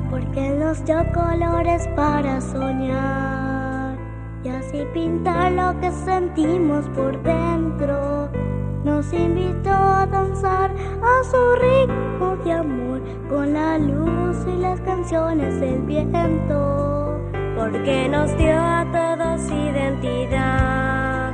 Porque nos dio colores para soñar y así pintar lo que sentimos por dentro. Nos invitó a danzar a su ritmo de amor con la luz y las canciones del viento. Porque nos dio a todos identidad,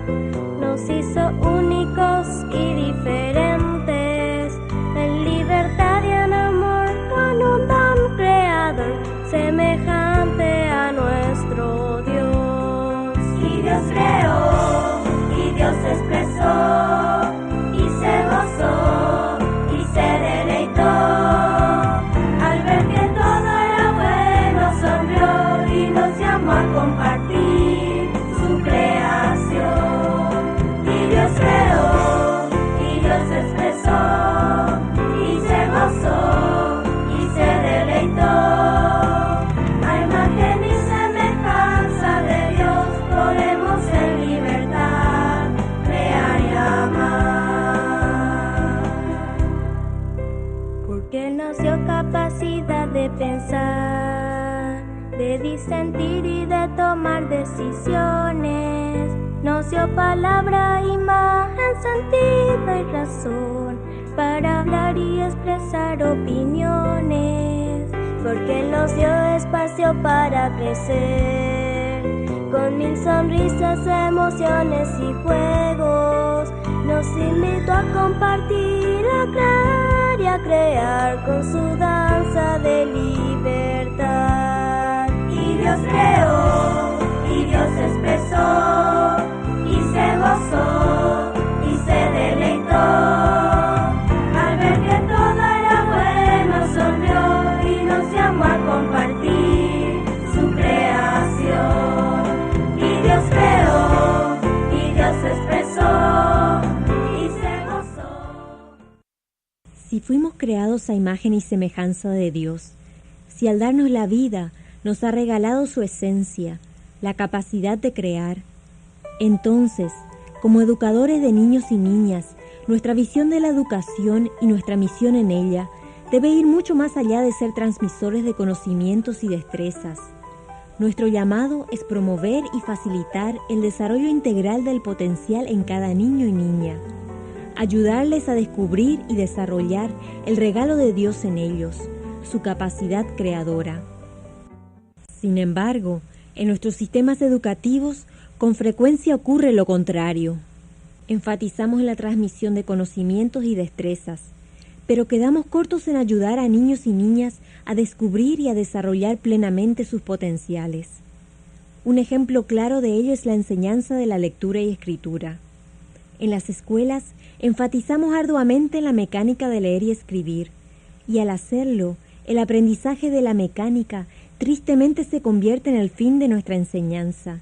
nos hizo únicos y diferentes, en libertad y en amor, con un don creador semejante a nuestro Dios. Y Dios creó, y Dios expresó, y se gozó, y se deleitó. Al ver que todo era bueno, sonrió y nos llamó a compartir su creación. Y Dios creó, y Dios expresó, y se gozó, y se deleitó. A imagen y semejanza de Dios podemos en libertad crear y amar. Porque nos dio capacidad de pensar, de disentir y de tomar decisiones. Nos dio palabra, imagen, sentido y razón para hablar y expresar opiniones. Porque nos dio espacio para crecer, con 1000 sonrisas, emociones y juegos. Nos invitó a compartir, a crear y a crear con su danza de libertad. Y Dios creó, y Dios expresó, y se gozó, y se deleitó. Al ver que todo era bueno, sonrió y nos llamó a compartir su creación. Y Dios creó, y Dios expresó, y se gozó. Si fuimos creados a imagen y semejanza de Dios, si al darnos la vida nos ha regalado su esencia, la capacidad de crear, entonces, como educadores de niños y niñas, nuestra visión de la educación y nuestra misión en ella debe ir mucho más allá de ser transmisores de conocimientos y destrezas. Nuestro llamado es promover y facilitar el desarrollo integral del potencial en cada niño y niña, ayudarles a descubrir y desarrollar el regalo de Dios en ellos, su capacidad creadora. Sin embargo, en nuestros sistemas educativos, con frecuencia ocurre lo contrario. Enfatizamos en la transmisión de conocimientos y destrezas, pero quedamos cortos en ayudar a niños y niñas a descubrir y a desarrollar plenamente sus potenciales. Un ejemplo claro de ello es la enseñanza de la lectura y escritura. En las escuelas enfatizamos arduamente en la mecánica de leer y escribir, y al hacerlo, el aprendizaje de la mecánica tristemente se convierte en el fin de nuestra enseñanza,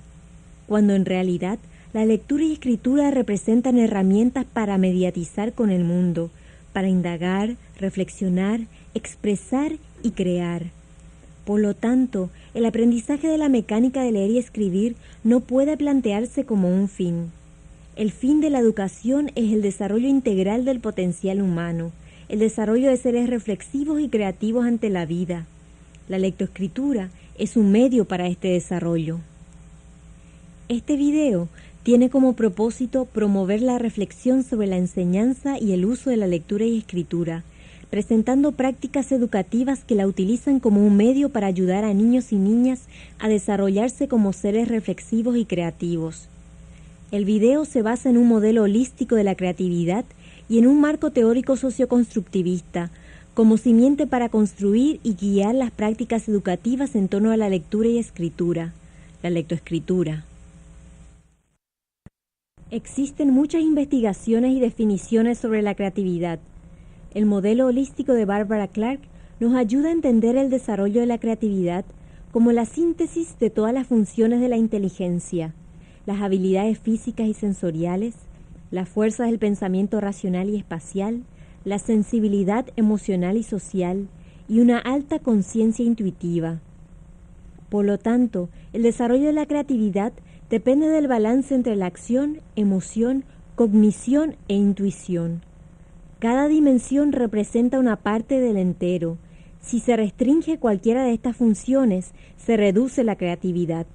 cuando en realidad la lectura y escritura representan herramientas para mediatizar con el mundo, para indagar, reflexionar, expresar y crear. Por lo tanto, el aprendizaje de la mecánica de leer y escribir no puede plantearse como un fin. El fin de la educación es el desarrollo integral del potencial humano, el desarrollo de seres reflexivos y creativos ante la vida. La lectoescritura es un medio para este desarrollo. Este video tiene como propósito promover la reflexión sobre la enseñanza y el uso de la lectura y escritura, presentando prácticas educativas que la utilizan como un medio para ayudar a niños y niñas a desarrollarse como seres reflexivos y creativos. El video se basa en un modelo holístico de la creatividad y en un marco teórico socioconstructivista, como simiente para construir y guiar las prácticas educativas en torno a la lectura y escritura, la lectoescritura. Existen muchas investigaciones y definiciones sobre la creatividad. El modelo holístico de Barbara Clark nos ayuda a entender el desarrollo de la creatividad como la síntesis de todas las funciones de la inteligencia, las habilidades físicas y sensoriales, las fuerzas del pensamiento racional y espacial, la sensibilidad emocional y social y una alta conciencia intuitiva. Por lo tanto, el desarrollo de la creatividad depende del balance entre la acción, emoción, cognición e intuición. Cada dimensión representa una parte del entero. Si se restringe cualquiera de estas funciones, se reduce la creatividad.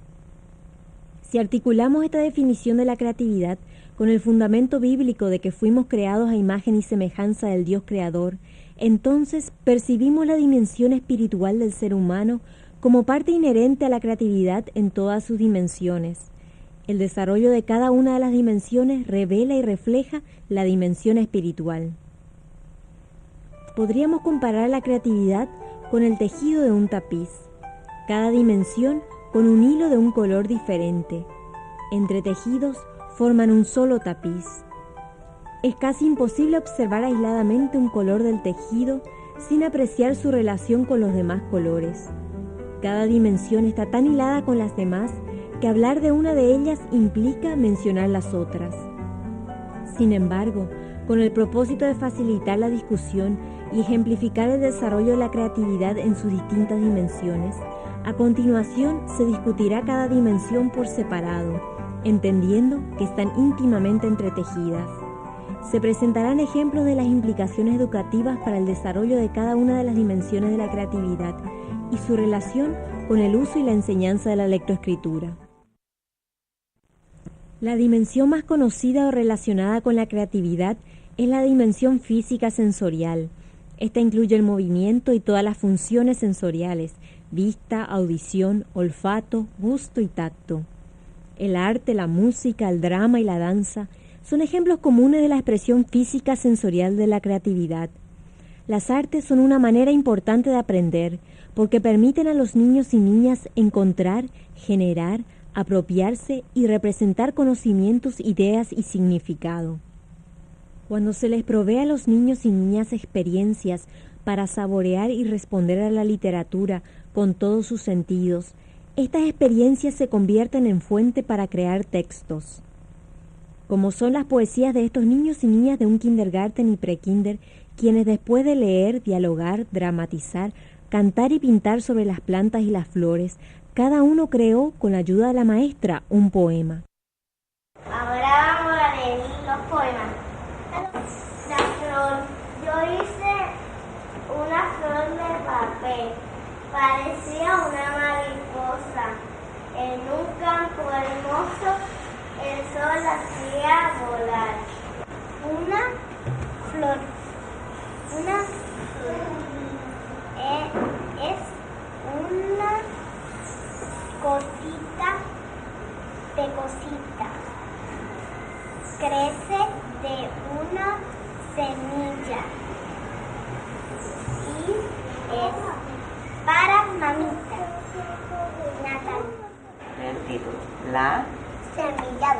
Si articulamos esta definición de la creatividad con el fundamento bíblico de que fuimos creados a imagen y semejanza del Dios creador, entonces percibimos la dimensión espiritual del ser humano como parte inherente a la creatividad en todas sus dimensiones. El desarrollo de cada una de las dimensiones revela y refleja la dimensión espiritual. Podríamos comparar la creatividad con el tejido de un tapiz, cada dimensión con un hilo de un color diferente. Entre tejidos forman un solo tapiz. Es casi imposible observar aisladamente un color del tejido sin apreciar su relación con los demás colores. Cada dimensión está tan hilada con las demás que hablar de una de ellas implica mencionar las otras. Sin embargo, con el propósito de facilitar la discusión y ejemplificar el desarrollo de la creatividad en sus distintas dimensiones, a continuación se discutirá cada dimensión por separado, entendiendo que están íntimamente entretejidas. Se presentarán ejemplos de las implicaciones educativas para el desarrollo de cada una de las dimensiones de la creatividad y su relación con el uso y la enseñanza de la lectoescritura. La dimensión más conocida o relacionada con la creatividad es la dimensión física sensorial. Esta incluye el movimiento y todas las funciones sensoriales: vista, audición, olfato, gusto y tacto. El arte, la música, el drama y la danza son ejemplos comunes de la expresión física sensorial de la creatividad. Las artes son una manera importante de aprender porque permiten a los niños y niñas encontrar, generar, apropiarse y representar conocimientos, ideas y significado. Cuando se les provee a los niños y niñas experiencias para saborear y responder a la literatura con todos sus sentidos, estas experiencias se convierten en fuente para crear textos. Como son las poesías de estos niños y niñas de un kindergarten y prekinder, quienes después de leer, dialogar, dramatizar, cantar y pintar sobre las plantas y las flores, cada uno creó, con la ayuda de la maestra, un poema. Ahora vamos a leer los poemas. La flor. Yo hice una flor de papel. Parecía una mariposa. En un campo hermoso, el sol hacía volar. Una flor. Una flor. Es una cosita de cosita. Crece de una semilla y es para mamita. Natalia. El título. La semilla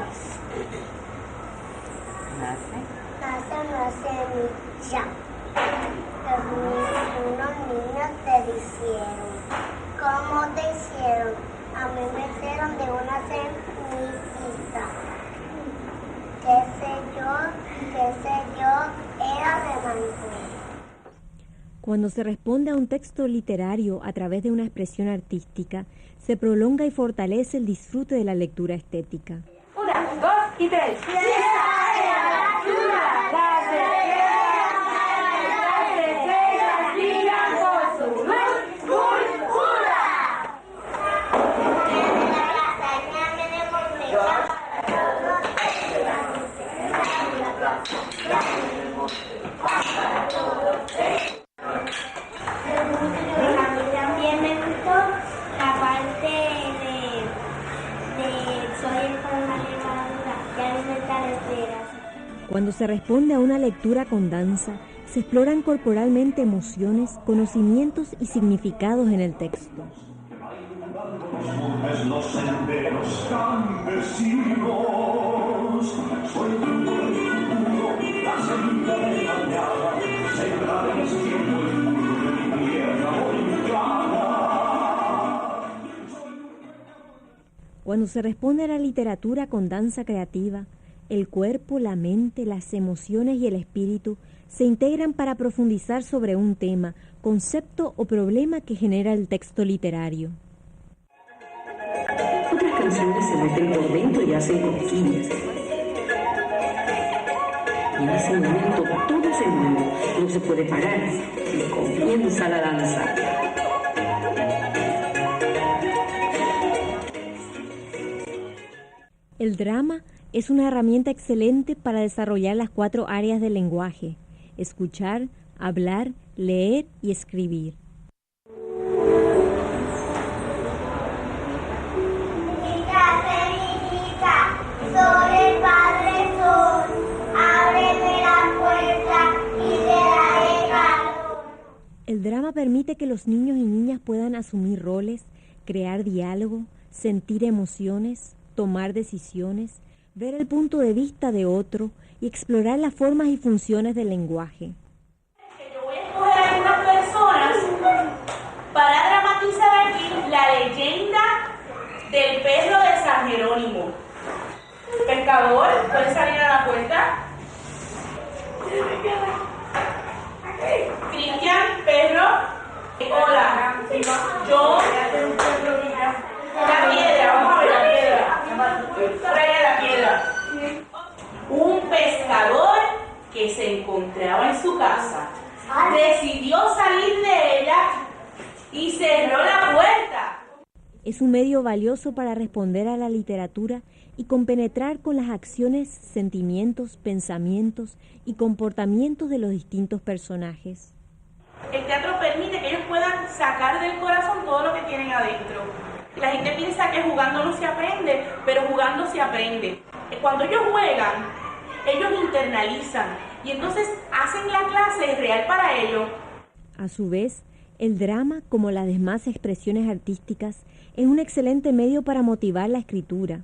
nace. Nace una semilla. Unos niños te hicieron. ¿Cómo te hicieron? A mí me hicieron de una semillita. Qué sé yo, era de mango. Cuando se responde a un texto literario a través de una expresión artística, se prolonga y fortalece el disfrute de la lectura estética. 1, 2 y 3. Cuando se responde a una lectura con danza, se exploran corporalmente emociones, conocimientos y significados en el texto. Los senderos campesinos, soy el futuro, la semilla de la mañana, sembraré el cielo, el futuro de mi tierra boliviana. Cuando se responde a la literatura con danza creativa, el cuerpo, la mente, las emociones y el espíritu se integran para profundizar sobre un tema, concepto o problema que genera el texto literario. Otras canciones se meten por dentro y hacen cosquillas. En ese momento todo se mueve, no se puede parar y comienza la danza. El drama es una herramienta excelente para desarrollar las 4 áreas del lenguaje: escuchar, hablar, leer y escribir. Soy el Padre Sol, ábreme la puerta y te daré calor. El drama permite que los niños y niñas puedan asumir roles, crear diálogo, sentir emociones, tomar decisiones, ver el punto de vista de otro y explorar las formas y funciones del lenguaje. Yo voy a escoger a algunas personas para dramatizar aquí la leyenda del perro de San Jerónimo. Pescador, ¿puedes salir a la puerta? Cristian, perro. Hola. Yo. La piedra, vamos a ver la piedra. Trae la piedra. Un pescador que se encontraba en su casa decidió salir de ella y cerró la puerta. Es un medio valioso para responder a la literatura y compenetrar con las acciones, sentimientos, pensamientos y comportamientos de los distintos personajes. El teatro permite que ellos puedan sacar del corazón todo lo que tienen adentro. La gente piensa que jugando no se aprende, pero jugando se aprende. Cuando ellos juegan, ellos internalizan y entonces hacen la clase real para ellos. A su vez, el drama, como las demás expresiones artísticas, es un excelente medio para motivar la escritura.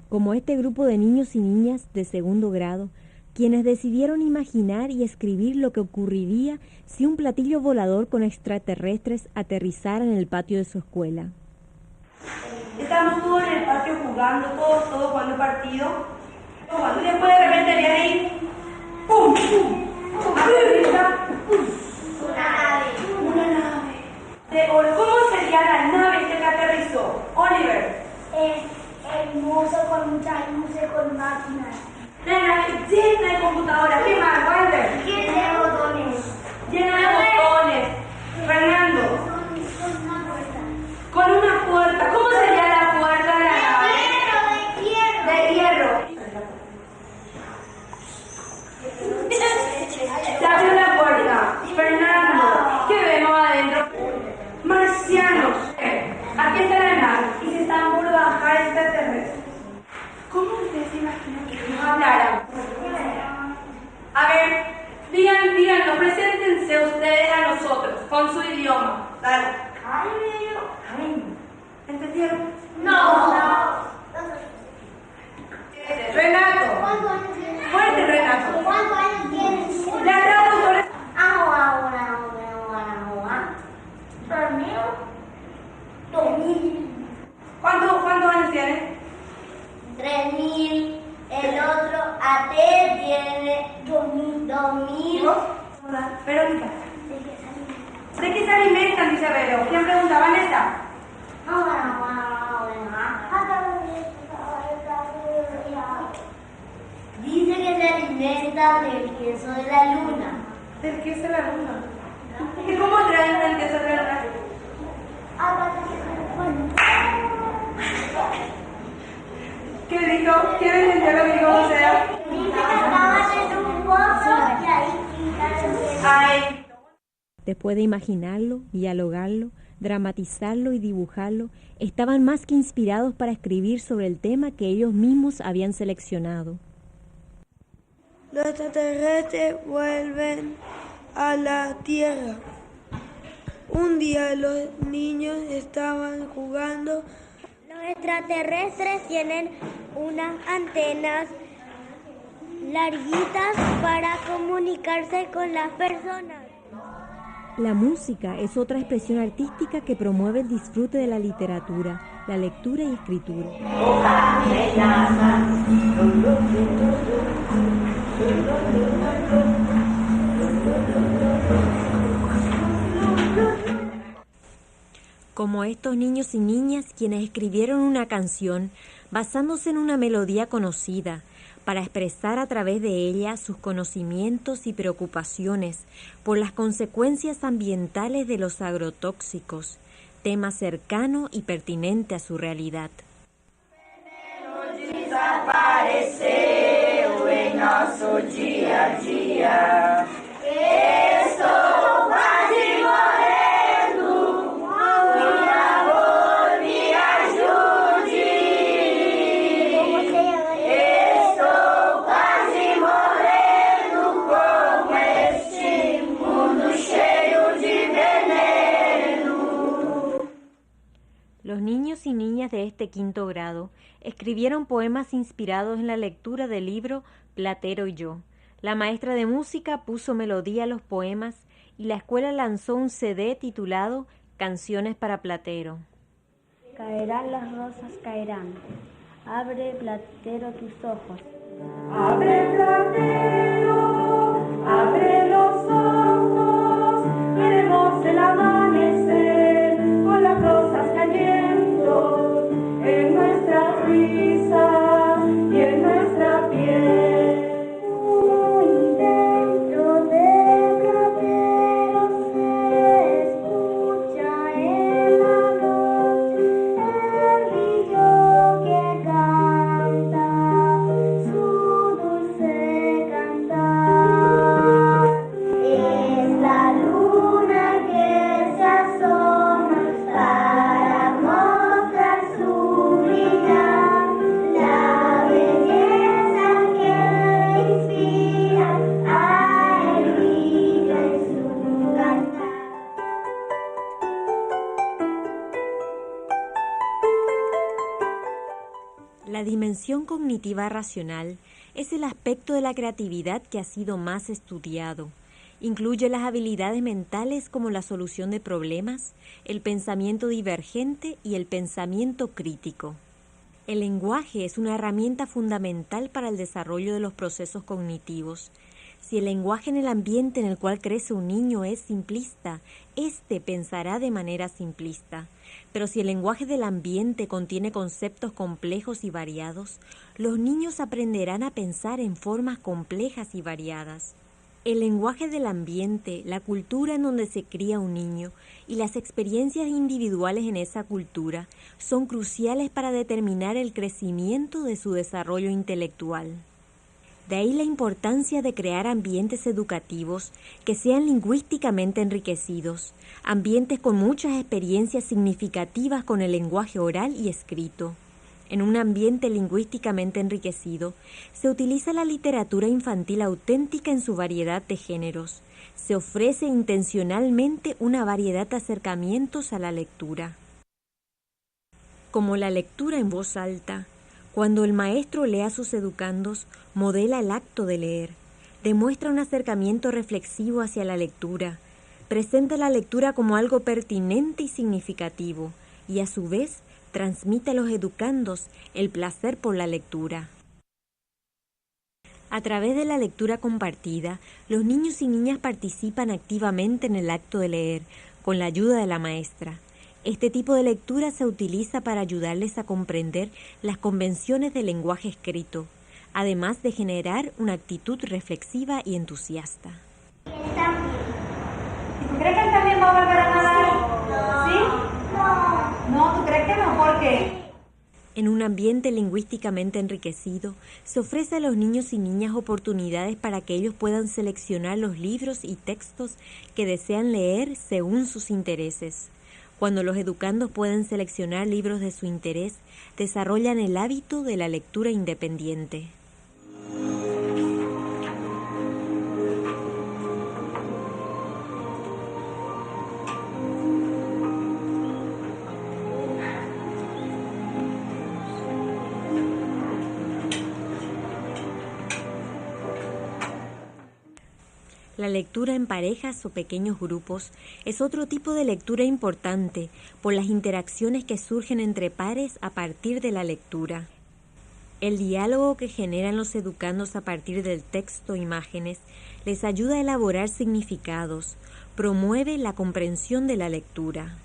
Como este grupo de niños y niñas de 2º grado, quienes decidieron imaginar y escribir lo que ocurriría si un platillo volador con extraterrestres aterrizara en el patio de su escuela. Estamos todos en el patio jugando, todos jugando partido. Y después de repente viene ahí, ¡pum! ¡pum! Aterriza, ¡pum! Una nave. ¿Cómo sería la nave que aterrizó? Oliver. Es hermoso, con muchas luces, con máquinas. La nave llena de computadoras. ¿Qué más, Walter? Llena de botones. Llena de botones. Fernando. Con una puerta. ¿Cómo sería la puerta de la nave? De hierro. Se abre la puerta. Fernando, ¿qué vemos adentro? Marcianos. Aquí está la nave y se están por bajar extraterrestres. ¿Cómo ustedes se imaginan que nos hablaran? A ver, díganos, preséntense ustedes a nosotros con su idioma. Dale. ¿Entendieron? No. Renato. ¿Cuántos años tienes? Fuerte, Renato. ¿Cuántos años tienes? La traductora. Ahora. ¿Cuántos años tienes? 3.000. El otro AT tiene 2.000. Hola, Verónica. ¿De qué se alimentan, dice Vero? ¿Quién pregunta? Vanessa. Dice que se alimenta del queso de la luna. ¿Del queso de la luna? ¿Y cómo traen el queso de la luna? ¿Qué dijo? ¿Quién entendió lo que dijo José? Dice que estaban en un pozo y ahí pintaron el queso. Ay. Después de imaginarlo, dialogarlo, dramatizarlo y dibujarlo, estaban más que inspirados para escribir sobre el tema que ellos mismos habían seleccionado. Los extraterrestres vuelven a la Tierra. Un día los niños estaban jugando. Los extraterrestres tienen unas antenas larguitas para comunicarse con las personas. La música es otra expresión artística que promueve el disfrute de la literatura, la lectura y escritura. Como estos niños y niñas quienes escribieron una canción basándose en una melodía conocida, para expresar a través de ella sus conocimientos y preocupaciones por las consecuencias ambientales de los agrotóxicos, tema cercano y pertinente a su realidad. Desapareceu em nosso dia a dia. Estou quase morrendo, por favor me ajude. Estou quase morrendo com este mundo cheio de veneno. Los niños y niñas de este quinto grado escribieron poemas inspirados en la lectura del libro Platero y yo. La maestra de música puso melodía a los poemas y la escuela lanzó un CD titulado Canciones para Platero. Caerán las rosas, caerán. Abre, Platero, tus ojos. Abre, Platero, abre los ojos, veremos el amanecer con las rosas cayendo en nuestra risa y en nuestra piel. Muy dentro de Platero se escucha en la noche el grillo que canta su dulce cantar. Es la luna que se asoma para mostrar su brillar, la belleza que inspira a el grillo en su cantar. La dimensión cognitiva racional es el aspecto de la creatividad que ha sido más estudiado. Incluye las habilidades mentales como la solución de problemas, el pensamiento divergente y el pensamiento crítico. El lenguaje es una herramienta fundamental para el desarrollo de los procesos cognitivos. Si el lenguaje en el ambiente en el cual crece un niño es simplista, éste pensará de manera simplista. Pero si el lenguaje del ambiente contiene conceptos complejos y variados, los niños aprenderán a pensar en formas complejas y variadas. El lenguaje del ambiente, la cultura en donde se cría un niño y las experiencias individuales en esa cultura son cruciales para determinar el crecimiento de su desarrollo intelectual. De ahí la importancia de crear ambientes educativos que sean lingüísticamente enriquecidos, ambientes con muchas experiencias significativas con el lenguaje oral y escrito. En un ambiente lingüísticamente enriquecido, se utiliza la literatura infantil auténtica en su variedad de géneros. Se ofrece intencionalmente una variedad de acercamientos a la lectura. Como la lectura en voz alta, cuando el maestro lee a sus educandos, modela el acto de leer, demuestra un acercamiento reflexivo hacia la lectura, presenta la lectura como algo pertinente y significativo, y a su vez transmite a los educandos el placer por la lectura. A través de la lectura compartida, los niños y niñas participan activamente en el acto de leer, con la ayuda de la maestra. Este tipo de lectura se utiliza para ayudarles a comprender las convenciones del lenguaje escrito, además de generar una actitud reflexiva y entusiasta. ¿Y tú crees que él también va a volver a nadar? ¿Sí? No, ¿tú crees que no? ¿Por qué? En un ambiente lingüísticamente enriquecido, se ofrece a los niños y niñas oportunidades para que ellos puedan seleccionar los libros y textos que desean leer según sus intereses. Cuando los educandos pueden seleccionar libros de su interés, desarrollan el hábito de la lectura independiente. La lectura en parejas o pequeños grupos es otro tipo de lectura importante por las interacciones que surgen entre pares a partir de la lectura. El diálogo que generan los educandos a partir del texto e imágenes les ayuda a elaborar significados, promueve la comprensión de la lectura.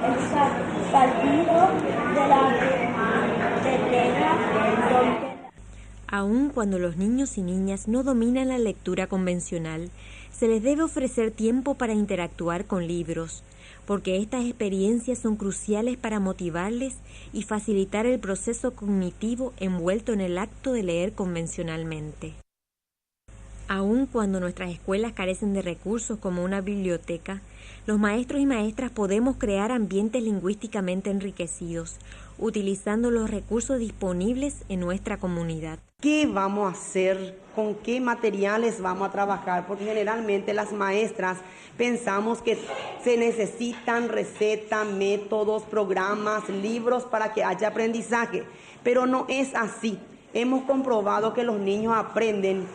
El partido de la tetera donde Aun cuando los niños y niñas no dominan la lectura convencional, se les debe ofrecer tiempo para interactuar con libros, porque estas experiencias son cruciales para motivarles y facilitar el proceso cognitivo envuelto en el acto de leer convencionalmente. Aun cuando nuestras escuelas carecen de recursos como una biblioteca, los maestros y maestras podemos crear ambientes lingüísticamente enriquecidos, utilizando los recursos disponibles en nuestra comunidad. ¿Qué vamos a hacer? ¿Con qué materiales vamos a trabajar? Porque generalmente las maestras pensamos que se necesitan recetas, métodos, programas, libros para que haya aprendizaje, pero no es así. Hemos comprobado que los niños aprenden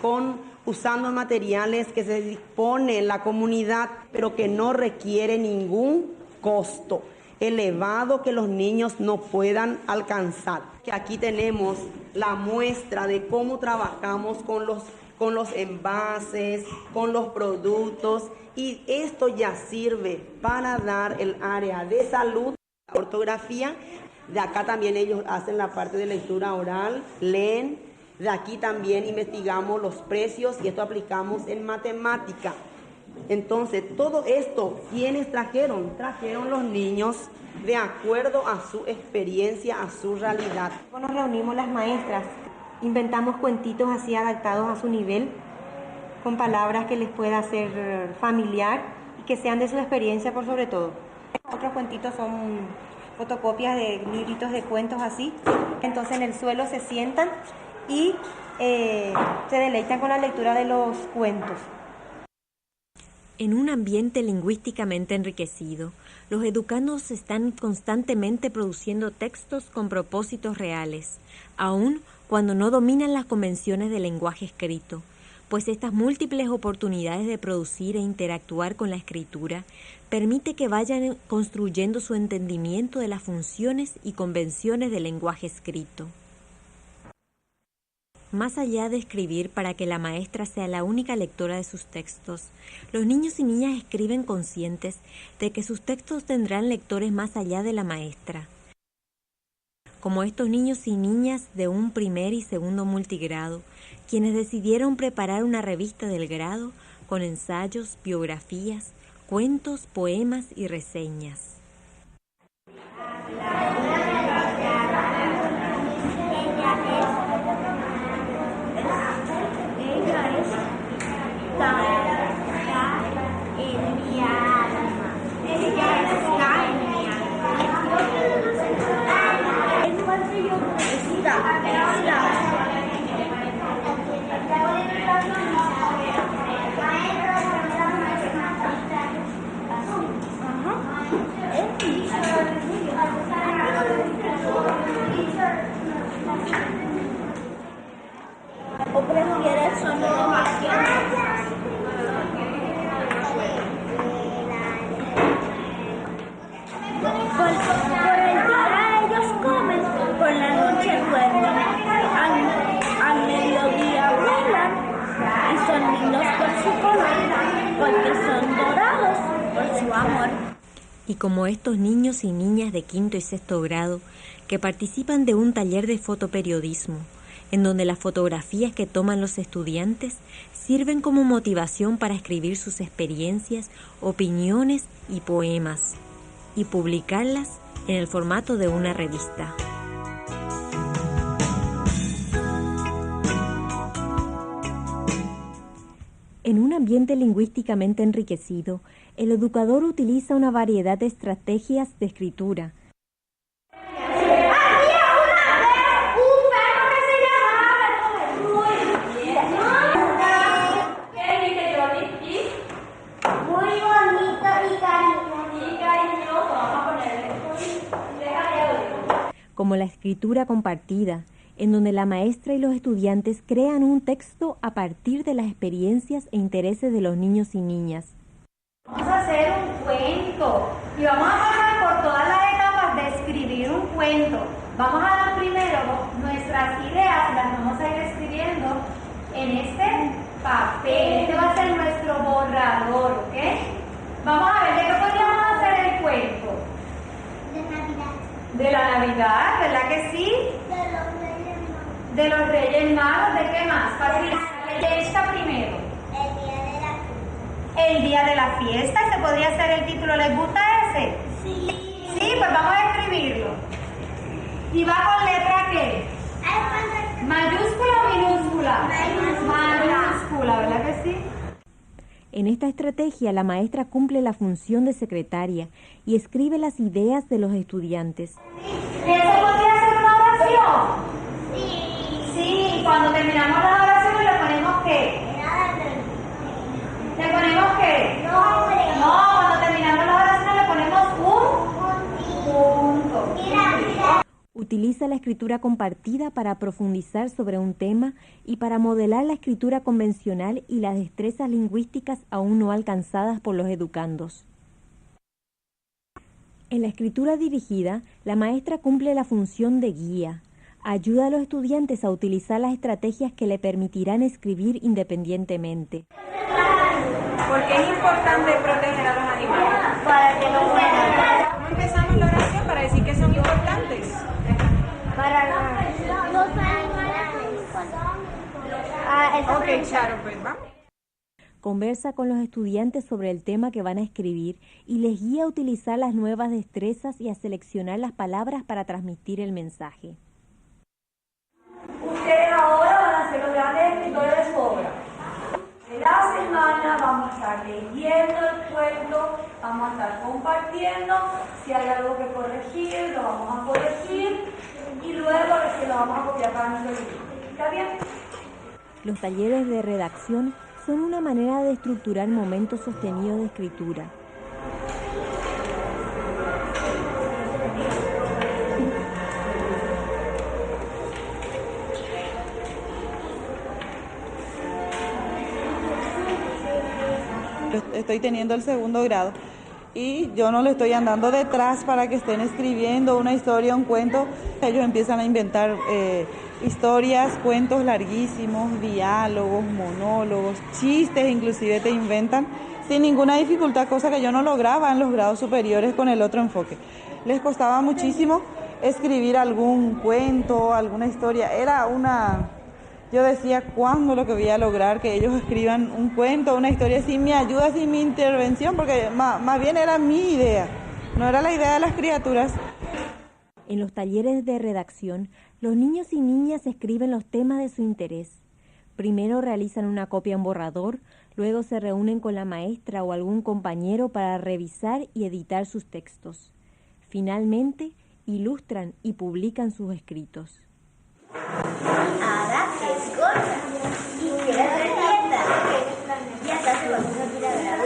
usando materiales que se disponen en la comunidad, pero que no requiere ningún costo elevado que los niños no puedan alcanzar. Que aquí tenemos la muestra de cómo trabajamos con los envases, con los productos, y esto ya sirve para dar el área de salud, ortografía. De acá también ellos hacen la parte de lectura oral, leen. De aquí también investigamos los precios y esto aplicamos en matemática. Entonces, todo esto, ¿quiénes trajeron? Trajeron los niños de acuerdo a su experiencia, a su realidad. Nos reunimos las maestras, inventamos cuentitos así adaptados a su nivel, con palabras que les pueda hacer familiar y que sean de su experiencia por sobre todo. Otros cuentitos son fotocopias de libritos de cuentos así, entonces en el suelo se sientan y se deleitan con la lectura de los cuentos. En un ambiente lingüísticamente enriquecido, los educandos están constantemente produciendo textos con propósitos reales, aun cuando no dominan las convenciones del lenguaje escrito, pues estas múltiples oportunidades de producir e interactuar con la escritura permite que vayan construyendo su entendimiento de las funciones y convenciones del lenguaje escrito. Más allá de escribir para que la maestra sea la única lectora de sus textos, los niños y niñas escriben conscientes de que sus textos tendrán lectores más allá de la maestra. Como estos niños y niñas de un primer y segundo multigrado, quienes decidieron preparar una revista del grado con ensayos, biografías, cuentos, poemas y reseñas. ¿O prefieres solo marcianos? Por el día ellos comen, por la noche duermen, al mediodía vuelan y son lindos por su color, porque son dorados por su amor. Y como estos niños y niñas de quinto y sexto grado que participan de un taller de fotoperiodismo, en donde las fotografías que toman los estudiantes sirven como motivación para escribir sus experiencias, opiniones y poemas, y publicarlas en el formato de una revista. En un ambiente lingüísticamente enriquecido, el educador utiliza una variedad de estrategias de escritura. Como la escritura compartida, en donde la maestra y los estudiantes crean un texto a partir de las experiencias e intereses de los niños y niñas. Vamos a hacer un cuento y vamos a pasar por todas las etapas de escribir un cuento. Vamos a dar primero nuestras ideas, las vamos a ir escribiendo en este papel. Este va a ser nuestro borrador, ¿ok? Vamos a ver de qué podríamos hacer el cuento. De Navidad. De la Navidad, ¿verdad que sí? De los Reyes Magos. De los Reyes Magos, ¿de qué más? Patricia, lee esta primero. El día de la fiesta, ese podría ser el título. ¿Les gusta ese? Sí. Sí, pues vamos a escribirlo. ¿Y va con letra qué? ¿Mayúscula o minúscula? Mayúscula, ¿verdad que sí? En esta estrategia, la maestra cumple la función de secretaria y escribe las ideas de los estudiantes. ¿Y eso podría ser una oración? Sí. Sí, y cuando terminamos las oraciones le ponemos ¿qué? ¿Le ponemos qué? No, cuando terminamos las oraciones le ponemos un punto. Utiliza la escritura compartida para profundizar sobre un tema y para modelar la escritura convencional y las destrezas lingüísticas aún no alcanzadas por los educandos. En la escritura dirigida, la maestra cumple la función de guía. Ayuda a los estudiantes a utilizar las estrategias que le permitirán escribir independientemente. ¿Por qué es importante proteger a los animales? Para que no mueran. ¿Cómo empezamos la oración para decir que son importantes? Para los animales son Ok, Charo, pues vamos. Conversa con los estudiantes sobre el tema que van a escribir y les guía a utilizar las nuevas destrezas y a seleccionar las palabras para transmitir el mensaje. Ustedes ahora van a ser los grandes escritores de su obra. En la semana vamos a estar leyendo el cuento, vamos a estar compartiendo, si hay algo que corregir, lo vamos a corregir y luego recién lo vamos a copiar para nuestro libro. ¿Está bien? Los talleres de redacción son una manera de estructurar momentos sostenidos de escritura. Estoy teniendo el segundo grado y yo no le estoy andando detrás para que estén escribiendo una historia, un cuento. Ellos empiezan a inventar historias, cuentos larguísimos, diálogos, monólogos, chistes, inclusive te inventan sin ninguna dificultad, cosa que yo no lograba en los grados superiores con el otro enfoque. Les costaba muchísimo escribir algún cuento, alguna historia. Yo decía, ¿cuándo lo que voy a lograr que ellos escriban un cuento, una historia sin mi ayuda, sin mi intervención? Porque más bien era mi idea, no era la idea de las criaturas. En los talleres de redacción, los niños y niñas escriben los temas de su interés. Primero realizan una copia en borrador, luego se reúnen con la maestra o algún compañero para revisar y editar sus textos. Finalmente, ilustran y publican sus escritos. Ahora es gorda y quiere ser nieta. Y hasta se va a tirar.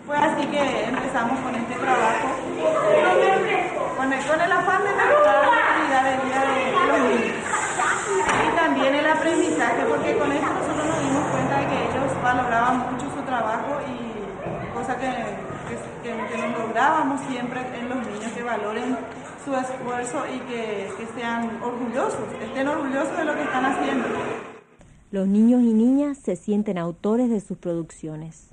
Fue así que empezamos con este trabajo, con el afán de mejorar la calidad de vida de los niños. Y también el aprendizaje, porque con esto nosotros nos dimos cuenta de que ellos valoraban mucho su trabajo y cosa que nos lográbamos siempre en los niños, que valoren su esfuerzo y que sean orgullosos, estén orgullosos de lo que están haciendo. Los niños y niñas se sienten autores de sus producciones.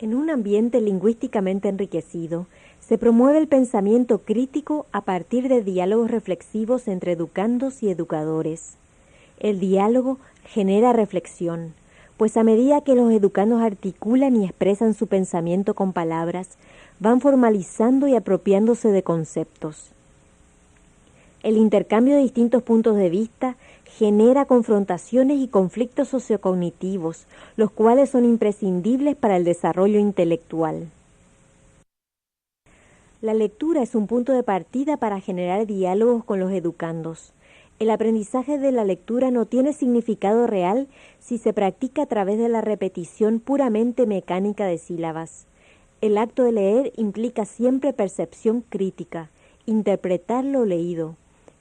En un ambiente lingüísticamente enriquecido, se promueve el pensamiento crítico a partir de diálogos reflexivos entre educandos y educadores. El diálogo genera reflexión, pues a medida que los educandos articulan y expresan su pensamiento con palabras, van formalizando y apropiándose de conceptos. El intercambio de distintos puntos de vista genera confrontaciones y conflictos sociocognitivos, los cuales son imprescindibles para el desarrollo intelectual. La lectura es un punto de partida para generar diálogos con los educandos. El aprendizaje de la lectura no tiene significado real si se practica a través de la repetición puramente mecánica de sílabas. El acto de leer implica siempre percepción crítica, interpretar lo leído.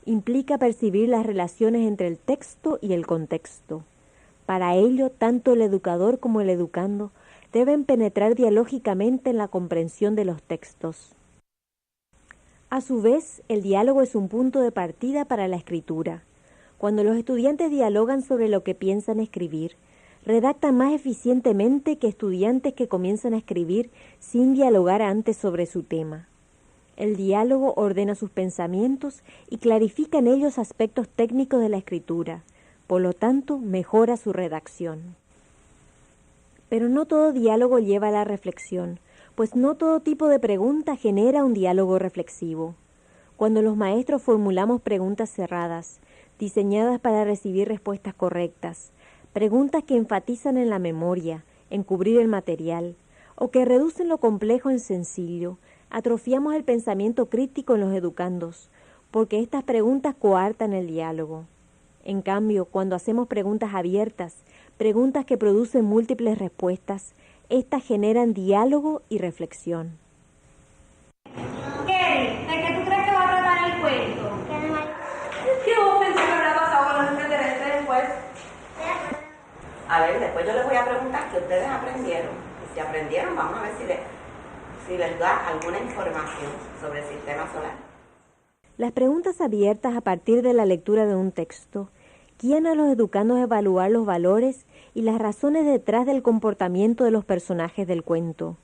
Implica percibir las relaciones entre el texto y el contexto. Para ello, tanto el educador como el educando deben penetrar dialógicamente en la comprensión de los textos. A su vez, el diálogo es un punto de partida para la escritura. Cuando los estudiantes dialogan sobre lo que piensan escribir, redactan más eficientemente que estudiantes que comienzan a escribir sin dialogar antes sobre su tema. El diálogo ordena sus pensamientos y clarifica en ellos aspectos técnicos de la escritura, por lo tanto, mejora su redacción. Pero no todo diálogo lleva a la reflexión, pues no todo tipo de pregunta genera un diálogo reflexivo. Cuando los maestros formulamos preguntas cerradas, diseñadas para recibir respuestas correctas, preguntas que enfatizan en la memoria, en cubrir el material, o que reducen lo complejo en sencillo, atrofiamos el pensamiento crítico en los educandos, porque estas preguntas coartan el diálogo. En cambio, cuando hacemos preguntas abiertas, preguntas que producen múltiples respuestas, estas generan diálogo y reflexión. Kelly, ¿de qué tú crees que va a tratar el cuento? ¿Qué vos pensás que habrá pasado con los extraterrestres después? A ver, después yo les voy a preguntar qué ustedes aprendieron. Y si aprendieron, vamos a ver si les da alguna información sobre el sistema solar. Las preguntas abiertas a partir de la lectura de un texto guían a los educandos a evaluar los valores y las razones detrás del comportamiento de los personajes del cuento.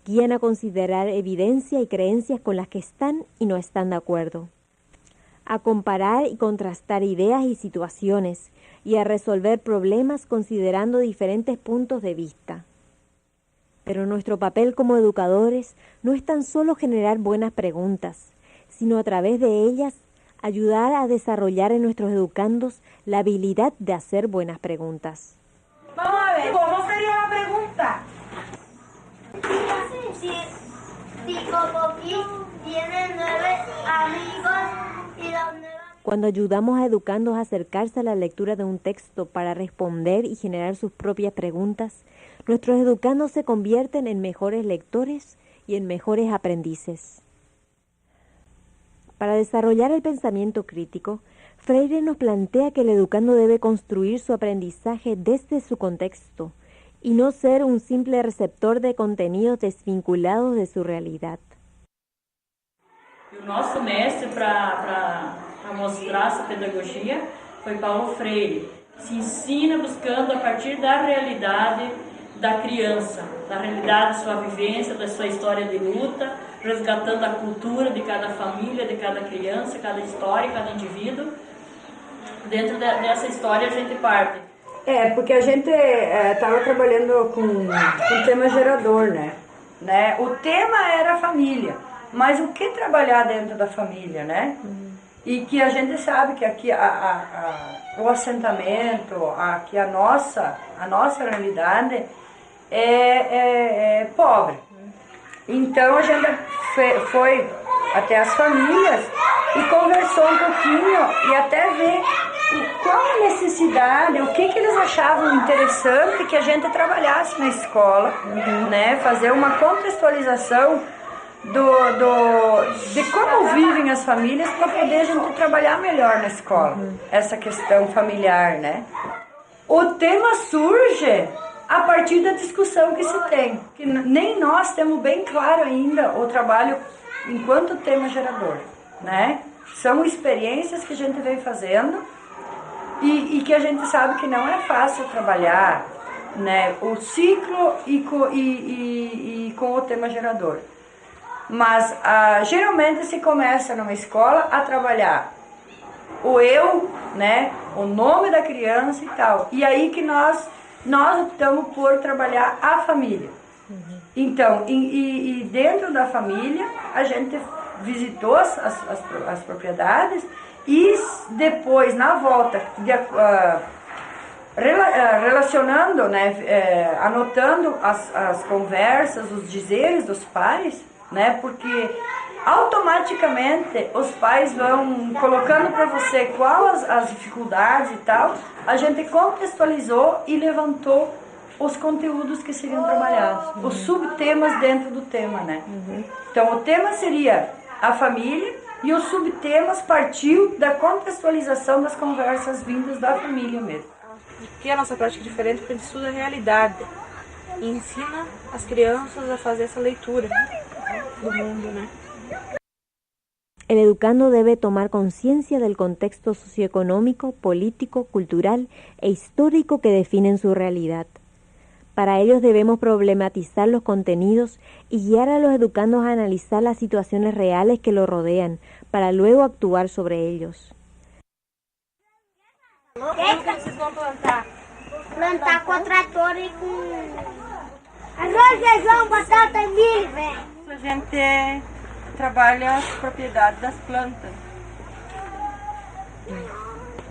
Guían a considerar evidencia y creencias con las que están y no están de acuerdo, a comparar y contrastar ideas y situaciones y a resolver problemas considerando diferentes puntos de vista. Pero nuestro papel como educadores no es tan solo generar buenas preguntas, sino a través de ellas ayudar a desarrollar en nuestros educandos la habilidad de hacer buenas preguntas. Vamos a ver, ¿cómo sería la pregunta? Si Cocoquí tiene 9 amigos y dónde va. Cuando ayudamos a educandos a acercarse a la lectura de un texto para responder y generar sus propias preguntas, nuestros educandos se convierten en mejores lectores y en mejores aprendices. Para desarrollar el pensamiento crítico, Freire nos plantea que el educando debe construir su aprendizaje desde su contexto y no ser un simple receptor de contenidos desvinculados de su realidad. O nosso mestre para mostrar essa pedagogia foi Paulo Freire. Se ensina buscando a partir da realidade da criança, da realidade de sua vivência, da sua história de luta, resgatando a cultura de cada família, de cada criança, cada história, cada indivíduo. Dentro dessa história a gente parte. Porque a gente estava trabalhando com um tema gerador, né? O tema era a família, mas o que trabalhar dentro da família, né? E que a gente sabe que aqui o assentamento, aqui a nossa realidade é pobre. Então a gente foi até as famílias e conversou um pouquinho e até ver qual a necessidade, o que eles achavam interessante que a gente trabalhasse na escola, né? Fazer uma contextualização de como vivem as famílias para poder a gente trabalhar melhor na escola, essa questão familiar, né? O tema surge a partir da discussão que se tem, que nem nós temos bem claro ainda o trabalho enquanto tema gerador, né? São experiências que a gente vem fazendo e que a gente sabe que não é fácil trabalhar, né? O ciclo e com o tema gerador. Mas geralmente se começa numa escola a trabalhar o eu, né? O nome da criança e tal. E aí que nós optamos por trabalhar a família. Então, e dentro da família, a gente visitou as propriedades e depois, na volta, relacionando, né, anotando as conversas, os dizeres dos pais, né, porque automaticamente os pais vão colocando para você quais as dificuldades e tal, a gente contextualizou e levantou os conteúdos que seriam trabalhados, os subtemas dentro do tema, né? Então o tema seria a família e os subtemas partiu da contextualização das conversas vindas da família mesmo. Aqui a nossa prática é diferente porque a gente estuda a realidade e ensina as crianças a fazer essa leitura do mundo, né? El educando debe tomar conciencia del contexto socioeconómico, político, cultural e histórico que definen su realidad. Para ellos debemos problematizar los contenidos y guiar a los educandos a analizar las situaciones reales que los rodean, para luego actuar sobre ellos. O que vocês vão plantar? Plantar com trator e com arroz, feijão, batata e milho, velho. A gente trabalha as propriedades das plantas.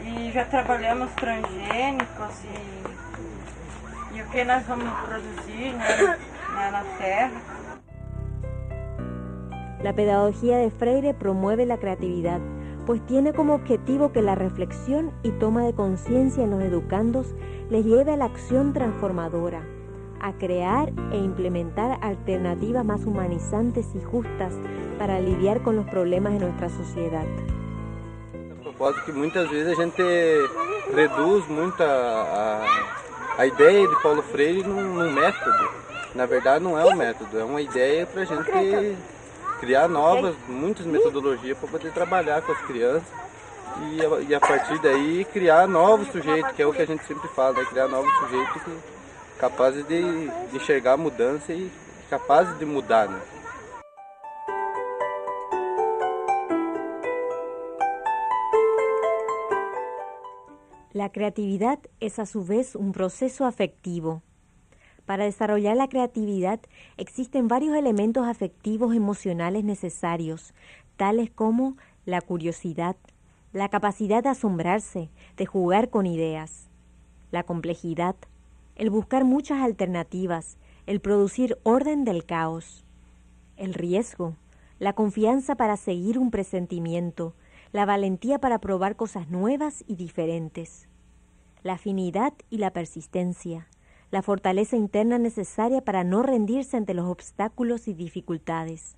E já trabalhamos transgênicos e o que nós vamos produzir, né, na terra. La pedagogía de Freire promueve la creatividad, pues tiene como objetivo que la reflexión y toma de conciencia en los educandos les lleve a la acción transformadora, a crear e implementar alternativas más humanizantes y justas para lidiar con los problemas de nuestra sociedad. A propósito que muitas vezes a gente reduz muito a ideia de Paulo Freire num método. Na verdade não é um método, é uma ideia para a gente criar muitas metodologias para poder trabalhar com as crianças e a partir daí criar novos sujeitos, que é o que a gente sempre fala, né? Criar novos sujeitos capazes de enxergar a mudança e capazes de mudar, né? La creatividad es a su vez un proceso afectivo. Para desarrollar la creatividad existen varios elementos afectivos emocionales necesarios, tales como la curiosidad, la capacidad de asombrarse, de jugar con ideas, la complejidad, el buscar muchas alternativas, el producir orden del caos, el riesgo, la confianza para seguir un presentimiento, la valentía para probar cosas nuevas y diferentes, la afinidad y la persistencia, la fortaleza interna necesaria para no rendirse ante los obstáculos y dificultades.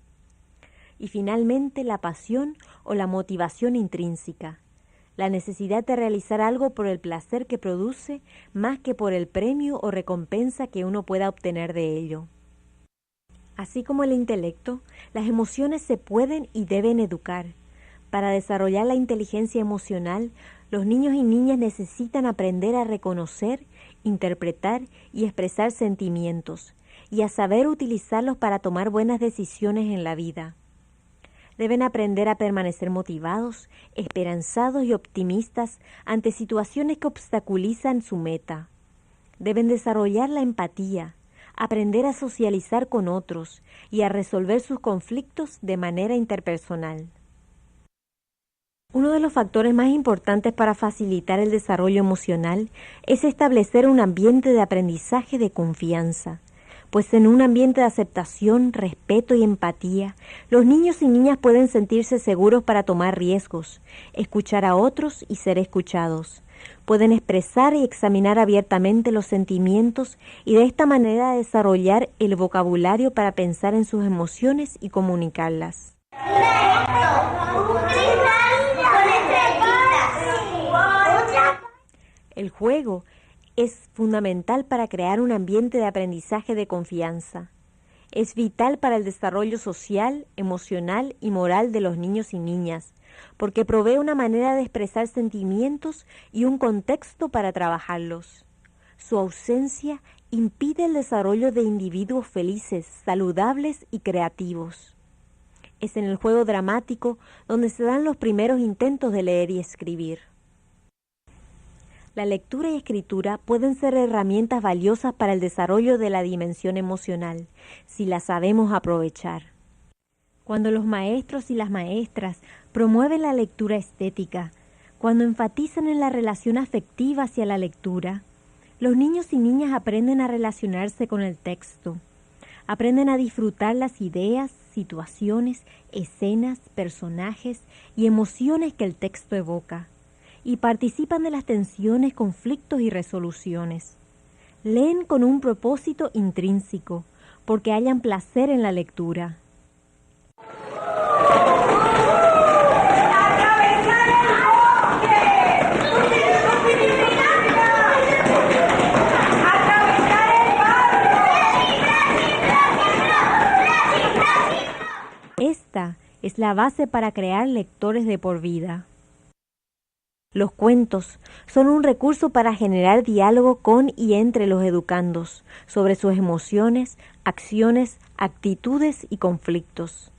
Y finalmente la pasión o la motivación intrínseca, la necesidad de realizar algo por el placer que produce más que por el premio o recompensa que uno pueda obtener de ello. Así como el intelecto, las emociones se pueden y deben educar. Para desarrollar la inteligencia emocional, los niños y niñas necesitan aprender a reconocer, interpretar y expresar sentimientos, y a saber utilizarlos para tomar buenas decisiones en la vida. Deben aprender a permanecer motivados, esperanzados y optimistas ante situaciones que obstaculizan su meta. Deben desarrollar la empatía, aprender a socializar con otros y a resolver sus conflictos de manera interpersonal. Uno de los factores más importantes para facilitar el desarrollo emocional es establecer un ambiente de aprendizaje de confianza, pues en un ambiente de aceptación, respeto y empatía, los niños y niñas pueden sentirse seguros para tomar riesgos, escuchar a otros y ser escuchados. Pueden expresar y examinar abiertamente los sentimientos y de esta manera desarrollar el vocabulario para pensar en sus emociones y comunicarlas. El juego es fundamental para crear un ambiente de aprendizaje de confianza. Es vital para el desarrollo social, emocional y moral de los niños y niñas, porque provee una manera de expresar sentimientos y un contexto para trabajarlos. Su ausencia impide el desarrollo de individuos felices, saludables y creativos. Es en el juego dramático donde se dan los primeros intentos de leer y escribir. La lectura y escritura pueden ser herramientas valiosas para el desarrollo de la dimensión emocional, si las sabemos aprovechar. Cuando los maestros y las maestras promueven la lectura estética, cuando enfatizan en la relación afectiva hacia la lectura, los niños y niñas aprenden a relacionarse con el texto, aprenden a disfrutar las ideas, situaciones, escenas, personajes y emociones que el texto evoca, y participan de las tensiones, conflictos y resoluciones. Leen con un propósito intrínseco, porque hallan placer en la lectura. Esta Es la base para crear lectores de por vida. Los cuentos son un recurso para generar diálogo con y entre los educandos sobre sus emociones, acciones, actitudes y conflictos.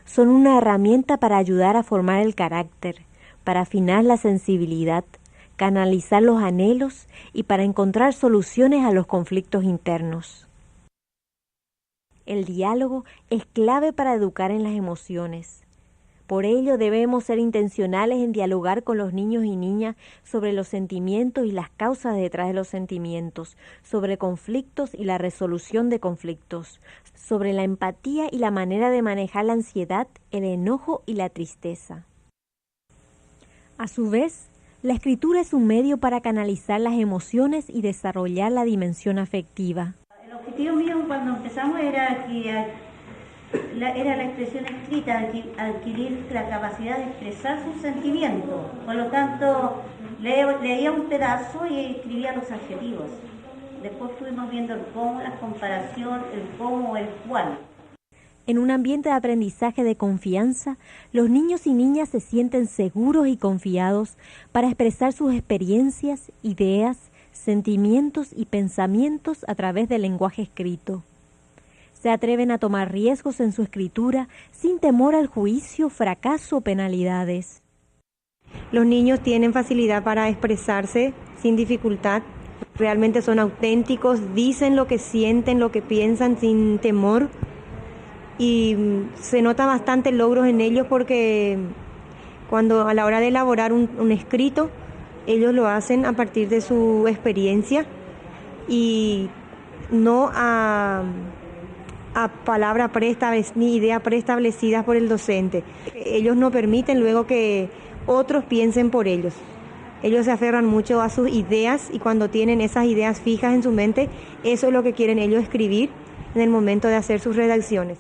Son una herramienta para ayudar a formar el carácter, para afinar la sensibilidad, canalizar los anhelos y para encontrar soluciones a los conflictos internos. El diálogo es clave para educar en las emociones. Por ello debemos ser intencionales en dialogar con los niños y niñas sobre los sentimientos y las causas detrás de los sentimientos, sobre conflictos y la resolución de conflictos, sobre la empatía y la manera de manejar la ansiedad, el enojo y la tristeza. A su vez, la escritura es un medio para canalizar las emociones y desarrollar la dimensión afectiva. El objetivo mío cuando empezamos era la expresión escrita, adquirir la capacidad de expresar sus sentimientos. Por lo tanto, leía un pedazo y escribía los adjetivos. Después fuimos viendo el cómo, la comparación, el cómo, el cuál. En un ambiente de aprendizaje de confianza, los niños y niñas se sienten seguros y confiados para expresar sus experiencias, ideas, sentimientos y pensamientos a través del lenguaje escrito. Se atreven a tomar riesgos en su escritura sin temor al juicio, fracaso o penalidades. Los niños tienen facilidad para expresarse sin dificultad. Realmente son auténticos, dicen lo que sienten, lo que piensan sin temor. Y se nota bastante logros en ellos porque cuando a la hora de elaborar un escrito, ellos lo hacen a partir de su experiencia y no a palabras ni ideas preestablecidas por el docente. Ellos no permiten luego que otros piensen por ellos. Ellos se aferran mucho a sus ideas y cuando tienen esas ideas fijas en su mente, eso es lo que quieren ellos escribir en el momento de hacer sus redacciones.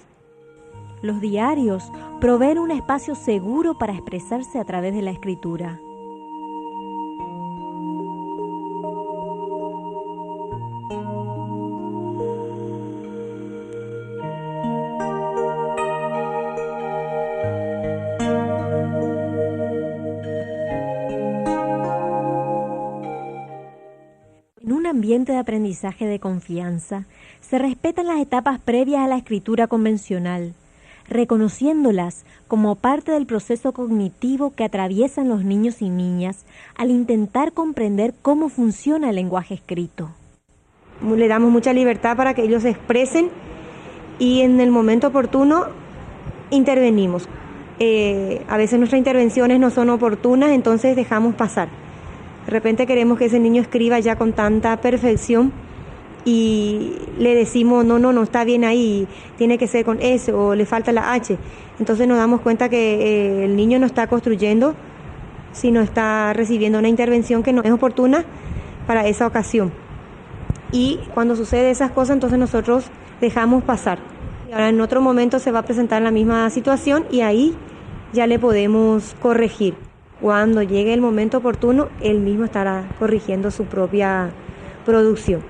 Los diarios proveen un espacio seguro para expresarse a través de la escritura. En un ambiente de aprendizaje de confianza, se respetan las etapas previas a la escritura convencional, reconociéndolas como parte del proceso cognitivo que atraviesan los niños y niñas al intentar comprender cómo funciona el lenguaje escrito. Le damos mucha libertad para que ellos se expresen y en el momento oportuno intervenimos. A veces nuestras intervenciones no son oportunas, entonces dejamos pasar. De repente queremos que ese niño escriba ya con tanta perfección y le decimos, no está bien ahí, tiene que ser con S o le falta la H. Entonces nos damos cuenta que el niño no está construyendo, sino está recibiendo una intervención que no es oportuna para esa ocasión. Y cuando sucede esas cosas, entonces nosotros dejamos pasar. Y ahora en otro momento se va a presentar la misma situación y ahí ya le podemos corregir. Cuando llegue el momento oportuno, él mismo estará corrigiendo su propia producción.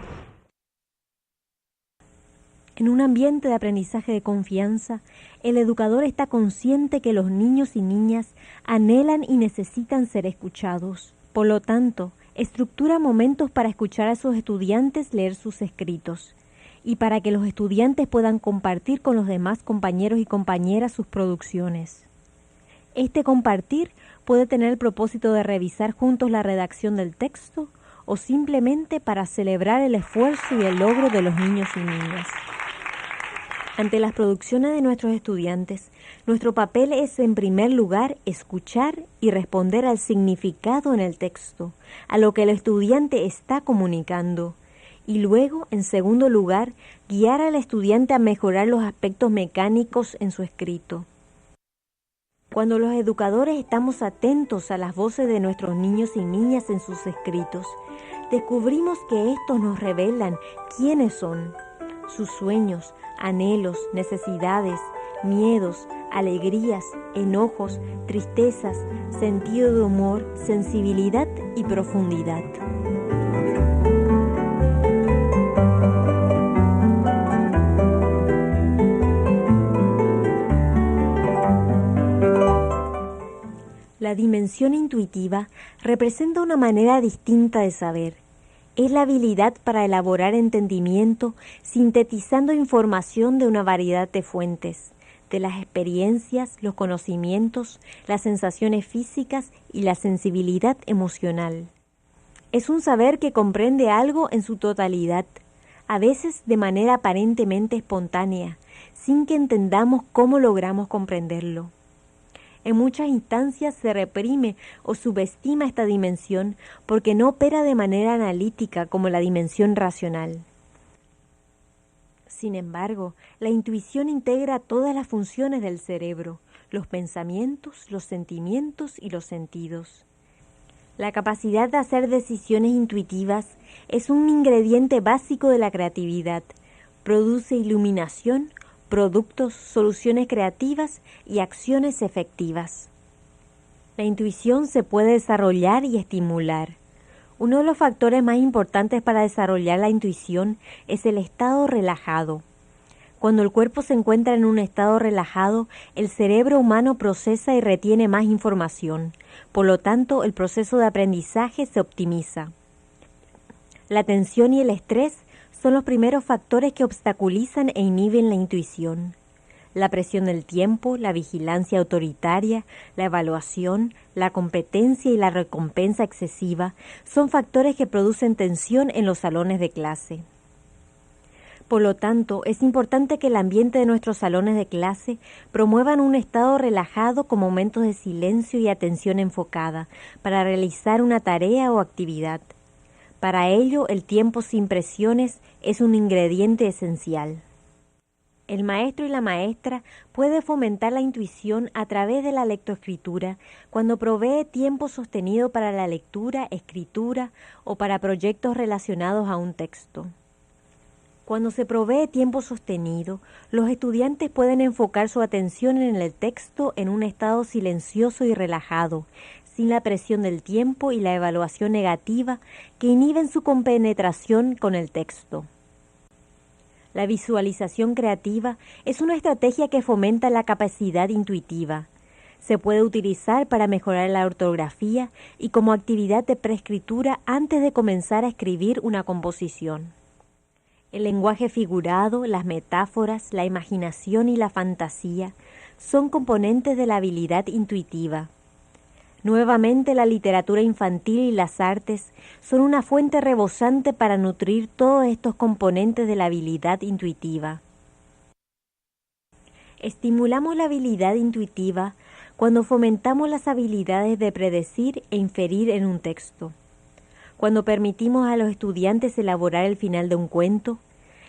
En un ambiente de aprendizaje de confianza, el educador está consciente que los niños y niñas anhelan y necesitan ser escuchados. Por lo tanto, estructura momentos para escuchar a sus estudiantes leer sus escritos y para que los estudiantes puedan compartir con los demás compañeros y compañeras sus producciones. Este compartir puede tener el propósito de revisar juntos la redacción del texto o simplemente para celebrar el esfuerzo y el logro de los niños y niñas. Ante las producciones de nuestros estudiantes, nuestro papel es en primer lugar escuchar y responder al significado en el texto, a lo que el estudiante está comunicando, y luego, en segundo lugar, guiar al estudiante a mejorar los aspectos mecánicos en su escrito. Cuando los educadores estamos atentos a las voces de nuestros niños y niñas en sus escritos, descubrimos que estos nos revelan quiénes son, sus sueños, anhelos, necesidades, miedos, alegrías, enojos, tristezas, sentido de humor, sensibilidad y profundidad. La dimensión intuitiva representa una manera distinta de saber. Es la habilidad para elaborar entendimiento sintetizando información de una variedad de fuentes, de las experiencias, los conocimientos, las sensaciones físicas y la sensibilidad emocional. Es un saber que comprende algo en su totalidad, a veces de manera aparentemente espontánea, sin que entendamos cómo logramos comprenderlo. En muchas instancias se reprime o subestima esta dimensión porque no opera de manera analítica como la dimensión racional. Sin embargo, la intuición integra todas las funciones del cerebro, los pensamientos, los sentimientos y los sentidos. La capacidad de hacer decisiones intuitivas es un ingrediente básico de la creatividad. Produce iluminación, productos, soluciones creativas y acciones efectivas. La intuición se puede desarrollar y estimular. Uno de los factores más importantes para desarrollar la intuición es el estado relajado. Cuando el cuerpo se encuentra en un estado relajado, el cerebro humano procesa y retiene más información. Por lo tanto, el proceso de aprendizaje se optimiza. La tensión y el estrés son los primeros factores que obstaculizan e inhiben la intuición. La presión del tiempo, la vigilancia autoritaria, la evaluación, la competencia y la recompensa excesiva son factores que producen tensión en los salones de clase. Por lo tanto, es importante que el ambiente de nuestros salones de clase promuevan un estado relajado con momentos de silencio y atención enfocada para realizar una tarea o actividad. Para ello, el tiempo sin presiones es un ingrediente esencial. El maestro y la maestra puede fomentar la intuición a través de la lectoescritura cuando provee tiempo sostenido para la lectura, escritura o para proyectos relacionados a un texto. Cuando se provee tiempo sostenido, los estudiantes pueden enfocar su atención en el texto en un estado silencioso y relajado, sin la presión del tiempo y la evaluación negativa que inhiben su compenetración con el texto. La visualización creativa es una estrategia que fomenta la capacidad intuitiva. Se puede utilizar para mejorar la ortografía y como actividad de preescritura antes de comenzar a escribir una composición. El lenguaje figurado, las metáforas, la imaginación y la fantasía son componentes de la habilidad intuitiva. Nuevamente, la literatura infantil y las artes son una fuente rebosante para nutrir todos estos componentes de la habilidad intuitiva. Estimulamos la habilidad intuitiva cuando fomentamos las habilidades de predecir e inferir en un texto, cuando permitimos a los estudiantes elaborar el final de un cuento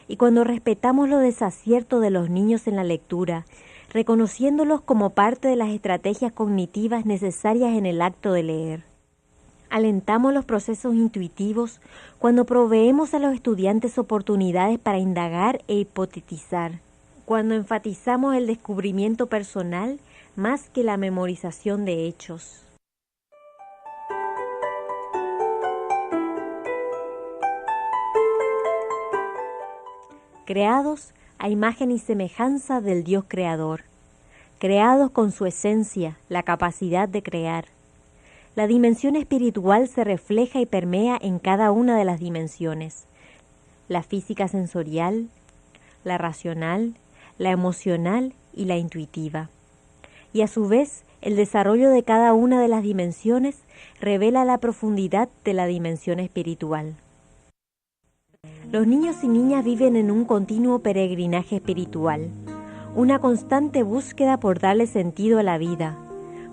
y cuando respetamos los desaciertos de los niños en la lectura, reconociéndolos como parte de las estrategias cognitivas necesarias en el acto de leer. Alentamos los procesos intuitivos cuando proveemos a los estudiantes oportunidades para indagar e hipotetizar, cuando enfatizamos el descubrimiento personal más que la memorización de hechos. Creados a imagen y semejanza del Dios creador, creados con su esencia, la capacidad de crear. La dimensión espiritual se refleja y permea en cada una de las dimensiones, la física sensorial, la racional, la emocional y la intuitiva. Y a su vez, el desarrollo de cada una de las dimensiones revela la profundidad de la dimensión espiritual. Los niños y niñas viven en un continuo peregrinaje espiritual, una constante búsqueda por darle sentido a la vida,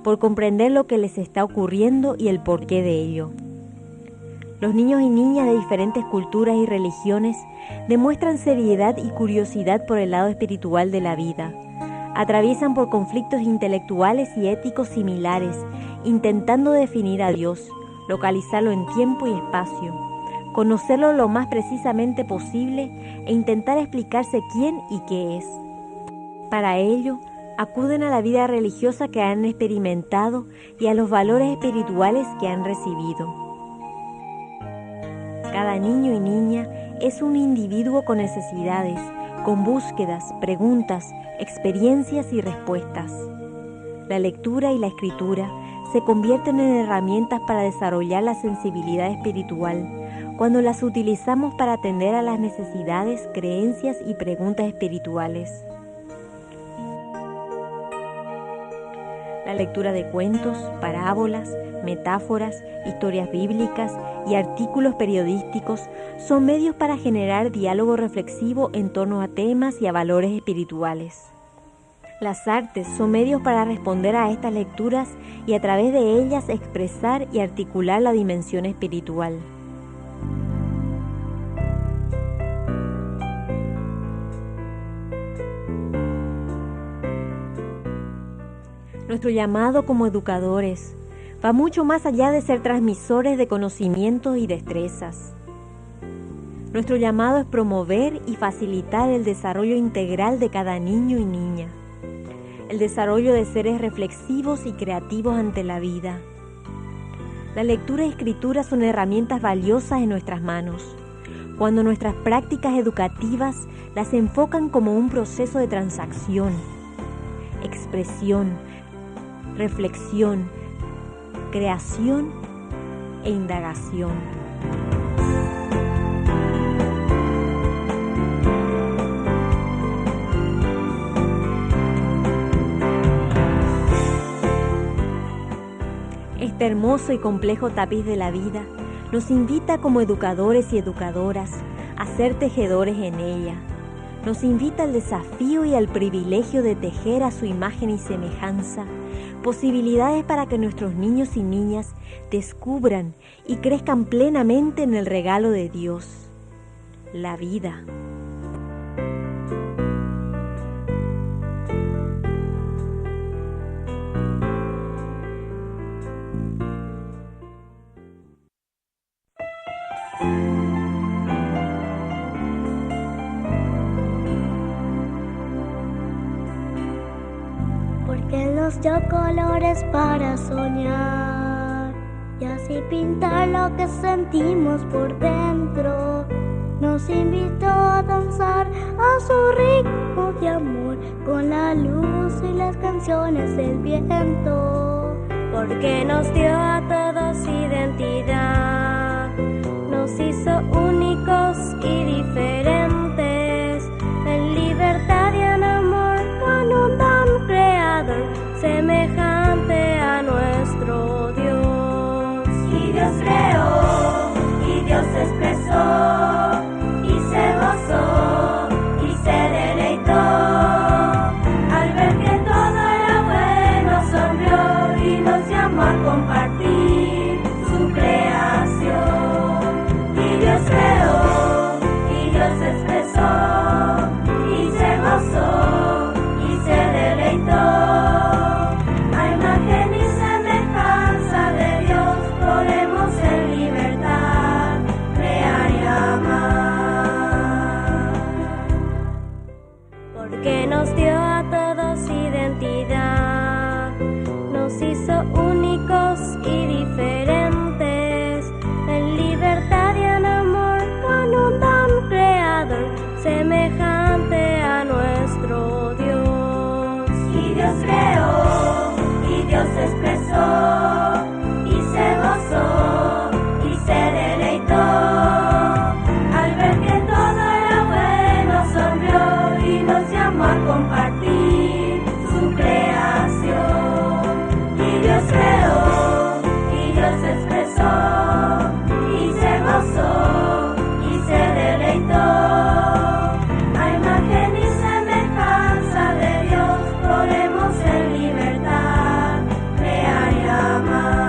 por comprender lo que les está ocurriendo y el porqué de ello. Los niños y niñas de diferentes culturas y religiones demuestran seriedad y curiosidad por el lado espiritual de la vida. Atraviesan por conflictos intelectuales y éticos similares, intentando definir a Dios, localizarlo en tiempo y espacio, conocerlo lo más precisamente posible e intentar explicarse quién y qué es. Para ello, acuden a la vida religiosa que han experimentado y a los valores espirituales que han recibido. Cada niño y niña es un individuo con necesidades, con búsquedas, preguntas, experiencias y respuestas. La lectura y la escritura se convierten en herramientas para desarrollar la sensibilidad espiritual, cuando las utilizamos para atender a las necesidades, creencias y preguntas espirituales. La lectura de cuentos, parábolas, metáforas, historias bíblicas y artículos periodísticos son medios para generar diálogo reflexivo en torno a temas y a valores espirituales. Las artes son medios para responder a estas lecturas y a través de ellas expresar y articular la dimensión espiritual. Nuestro llamado como educadores va mucho más allá de ser transmisores de conocimientos y destrezas. Nuestro llamado es promover y facilitar el desarrollo integral de cada niño y niña, el desarrollo de seres reflexivos y creativos ante la vida. La lectura y escritura son herramientas valiosas en nuestras manos, cuando nuestras prácticas educativas las enfocan como un proceso de transacción, expresión, reflexión, creación e indagación. Este hermoso y complejo tapiz de la vida nos invita como educadores y educadoras a ser tejedores en ella. Nos invita al desafío y al privilegio de tejer a su imagen y semejanza posibilidades para que nuestros niños y niñas descubran y crezcan plenamente en el regalo de Dios, la vida. Porque nos dio colores para soñar y así pintar lo que sentimos por dentro. Nos invitó a danzar a su ritmo de amor con la luz y las canciones del viento. Porque nos dio a todos identidad, nos hizo únicos y diferentes, en libertad y en amor, con un don creador semejante a nuestro Dios. Y Dios creó, y Dios expresó, y se gozó, y se deleitó. Al ver que todo era bueno, sonrió y nos llamó a compartir su creación. Y Dios creó, y Dios expresó, y se gozó, y se deleitó. A imagen y semejanza de Dios podemos en libertad crear y amar. Porque nos dio a todos identidad, nos hizo únicos y diferentes, en libertad y en amor, con un don creador semejante a nuestro Dios. Y Dios creó, y Dios expresó, y se gozó, y se deleitó. Al ver que todo era bueno, sonrió y nos llamó a compartir su creación. Y Dios creó, y Dios expresó, y se gozó, y se deleitó. A imagen y semejanza de Dios podemos en libertad crear y amar.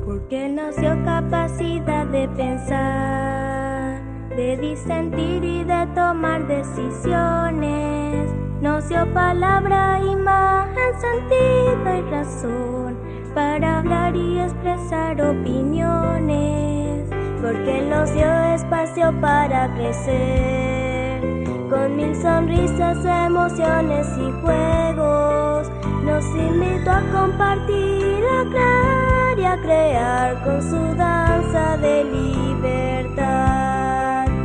Porque nos dio capacidad de pensar, de disentir y de tomar decisiones. Nos dio palabra, imagen, sentido y razón para hablar y expresar opiniones. Porque nos dio espacio para crecer, con 1000 sonrisas, emociones y juegos. Nos invitó a compartir, a crear y a crear con su danza de libertad.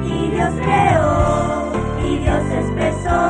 Y Dios creó, y Dios expresó,